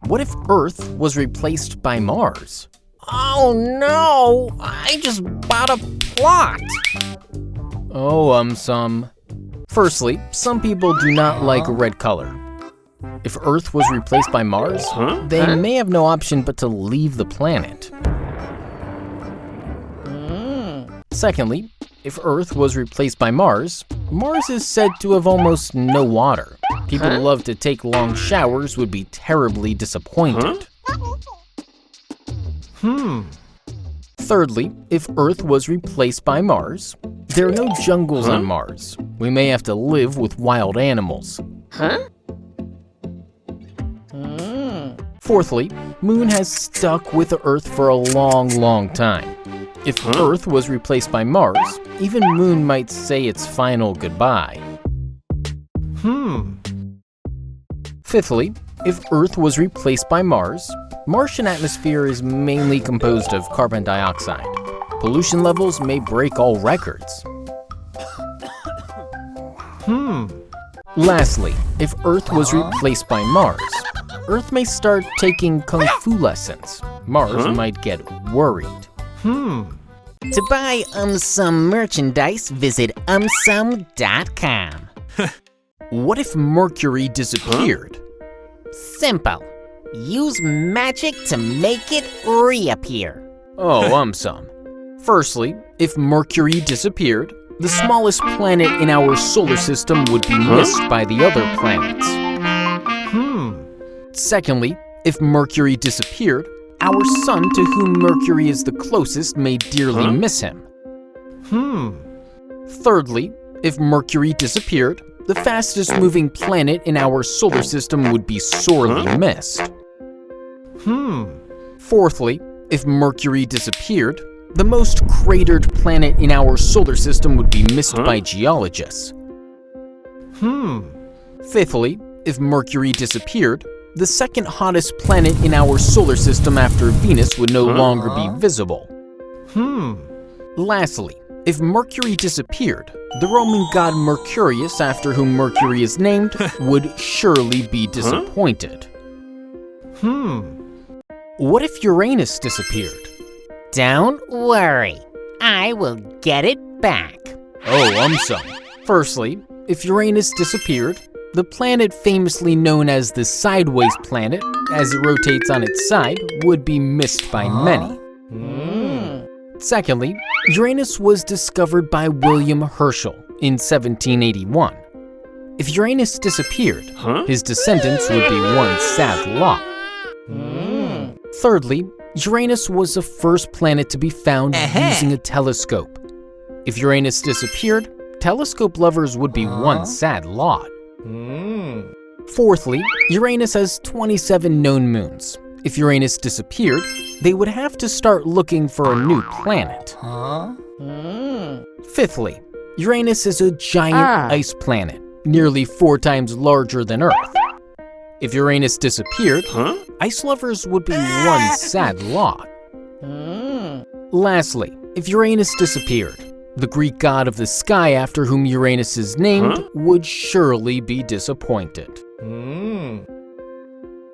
What if Earth was replaced by Mars? Oh no! I just bought a plot! Oh, AumSum. Firstly, some people do not like red color. If Earth was replaced by Mars, they may have no option but to leave the planet. Secondly, if Earth was replaced by Mars, Mars is said to have almost no water. People who love to take long showers would be terribly disappointed. Thirdly, if Earth was replaced by Mars, there are no jungles on Mars. We may have to live with wild animals. Fourthly, Moon has stuck with the Earth for a long time. If Earth was replaced by Mars, even Moon might say its final goodbye. Fifthly, if Earth was replaced by Mars, Martian atmosphere is mainly composed of carbon dioxide. Pollution levels may break all records. Lastly, if Earth was replaced by Mars, Earth may start taking kung fu lessons. Mars might get worried. To buy AumSum merchandise, visit AumSum.com. What if Mercury disappeared? Simple. Use magic to make it reappear. Oh, AumSum. Firstly, if Mercury disappeared, the smallest planet in our solar system would be missed by the other planets. Secondly, if Mercury disappeared, our sun to whom Mercury is the closest may dearly miss him. Thirdly, if Mercury disappeared, the fastest moving planet in our solar system would be sorely missed. Fourthly, if Mercury disappeared, the most cratered planet in our solar system would be missed by geologists. Fifthly, if Mercury disappeared, the second hottest planet in our solar system after Venus would no longer be visible. Lastly, if Mercury disappeared, the Roman god Mercurius, after whom Mercury is named, would surely be disappointed. What if Uranus disappeared? Don't worry. I will get it back. Oh, AumSum. Firstly, if Uranus disappeared, the planet famously known as the sideways planet, as it rotates on its side, would be missed by many. Secondly, Uranus was discovered by William Herschel in 1781. If Uranus disappeared, his descendants would be one sad lot. Thirdly, Uranus was the first planet to be found using a telescope. If Uranus disappeared, telescope lovers would be one sad lot. Fourthly, Uranus has 27 known moons. If Uranus disappeared, they would have to start looking for a new planet. Fifthly, Uranus is a giant ice planet, nearly 4 times larger than Earth. If Uranus disappeared, ice lovers would be one sad lot. Lastly, if Uranus disappeared, the Greek god of the sky after whom Uranus is named would surely be disappointed.